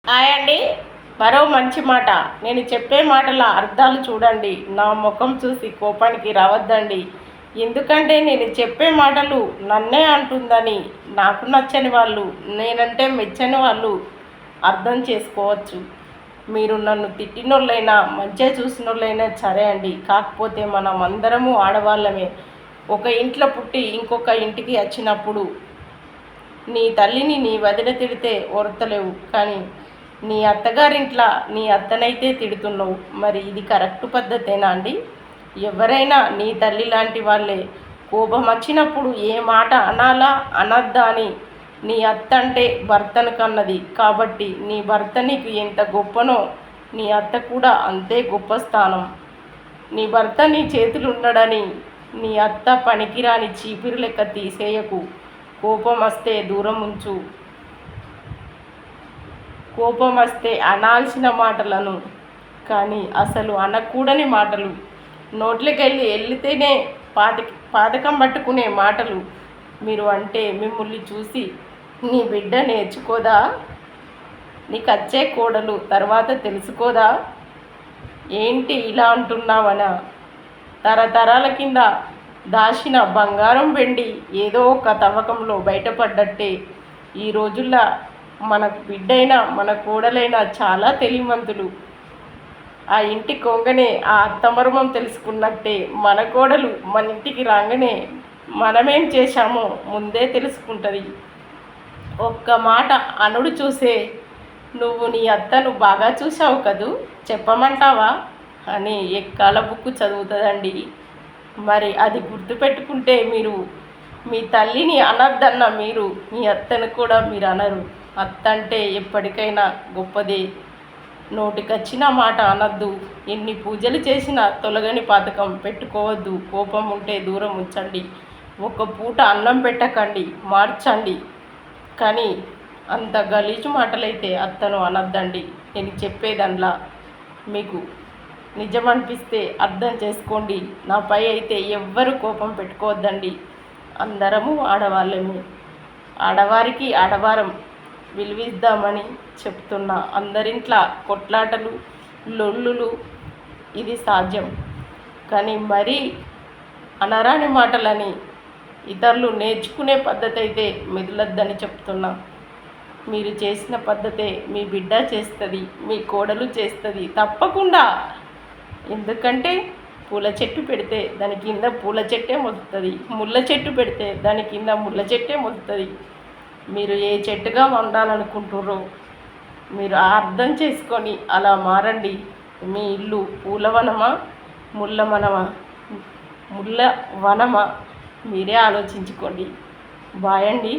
Hi అండి. మరో మంచి మాట. నేను చెప్పే మాటల అర్థాలు చూడండి. నా ముఖం చూసి కోపానికి రావద్దండి. ఎందుకంటే నేను చెప్పే మాటలు నన్నే అంటుందని నాకు నచ్చని వాళ్ళు, నేనంటే మెచ్చని వాళ్ళు అర్థం చేసుకోవచ్చు. మీరు నన్ను తిట్టినోళ్ళైనా మంచిగా చూసినోళ్ళైనా సరే అండి. కాకపోతే మనం అందరము ఆడవాళ్ళమే. ఒక ఇంట్లో పుట్టి ఇంకొక ఇంటికి వచ్చినప్పుడు నీ తల్లిని నీ వదిన తిడితే ఓర్తలేవు, కానీ నీ అత్తగారింట్లో నీ అత్తనైతే తిడుతున్నావు. మరి ఇది కరెక్ట్ పద్ధతేనా అండి? ఎవరైనా నీ తల్లి లాంటి వాళ్ళే. కోపం వచ్చినప్పుడు ఏ మాట అనాలా అనద్దా అని నీ అత్త అంటే భర్తను కన్నది కాబట్టి నీ భర్త నీకు ఎంత గొప్పనో నీ అత్త కూడా అంతే గొప్ప స్థానం. నీ భర్త నీ చేతులు ఉండడని నీ అత్త పనికిరాని చీపిరి లెక్క తీసేయకు. కోపం వస్తే దూరం ఉంచు. కోపం వస్తే అనాల్సిన మాటలను, కానీ అసలు అనకూడని మాటలు, నోట్లకెళ్ళి వెళ్తేనే పాతకం పట్టుకునే మాటలు మీరు అంటే మిమ్మల్ని చూసి నీ బిడ్డ నేర్చుకోదా? నీకు వచ్చే కోడలు తర్వాత తెలుసుకోదా? ఏంటి ఇలా అంటున్నావనా? తరతరాల కింద దాచిన బంగారం వెండి ఏదో ఒక తవ్వకంలో బయటపడ్డట్టే ఈ రోజుల్లో మన బిడ్డైనా మన కోడలైనా చాలా తెలివిమంతులు. ఆ ఇంటి కొంగనే ఆ అత్తమర్మం తెలుసుకున్నట్టే మన కోడలు మన ఇంటికి రాగానే మనమేం చేశామో ముందే తెలుసుకుంటుంది. ఒక్క మాట అనుడు చూసే నువ్వు నీ అత్తను బాగా చూసావు కదూ, చెప్పమంటావా అని ఎక్కాల బుక్కు చదువుతుందండి. మరి అది గుర్తుపెట్టుకుంటే మీరు మీ తల్లిని అనద్దన్న మీరు మీ అత్తను కూడా మీరు అనరు. అత్త అంటే ఎప్పటికైనా గొప్పదే. నోటికొచ్చిన మాట అనద్దు. ఎన్ని పూజలు చేసినా తొలగని పాతకం పెట్టుకోవద్దు. కోపం ఉంటే దూరం ఉంచండి. ఒక పూట అన్నం పెట్టకండి, మార్చండి. కానీ అంత గలీజు మాటలైతే అత్తను అనద్దండి. నేను చెప్పేదన్లా మీకు నిజమనిపిస్తే అర్థం చేసుకోండి. నాపై అయితే ఎవ్వరు కోపం పెట్టుకోవద్దండి. అందరము ఆడవాళ్ళమే. ఆడవారికి ఆడవారం విలువిద్దామని చెప్తున్నా. అందరింట్లో కొట్లాటలు లొల్లులు ఇది సాధ్యం, కానీ మరీ అనరాని మాటలని ఇతరులు నేర్చుకునే పద్ధతి అయితే మెదలొద్దని చెప్తున్నా. మీరు చేసిన పద్ధతే మీ బిడ్డ చేస్తుంది, మీ కోడలు చేస్తుంది తప్పకుండా. ఎందుకంటే పూల చెట్టు పెడితే దాని కింద పూల చెట్టే మొలుస్తుంది, ముళ్ళ చెట్టు పెడితే దాని కింద ముళ్ళ చెట్టే మొలుస్తుంది. మీరు ఏ చెట్టుగా ఉండాలనుకుంటుర్రో మీరు అర్థం చేసుకొని అలా మారండి. మీ ఇల్లు పూలవనమా ముళ్ళ వనమా మీరే ఆలోచించుకోండి. బాయ్ అండి.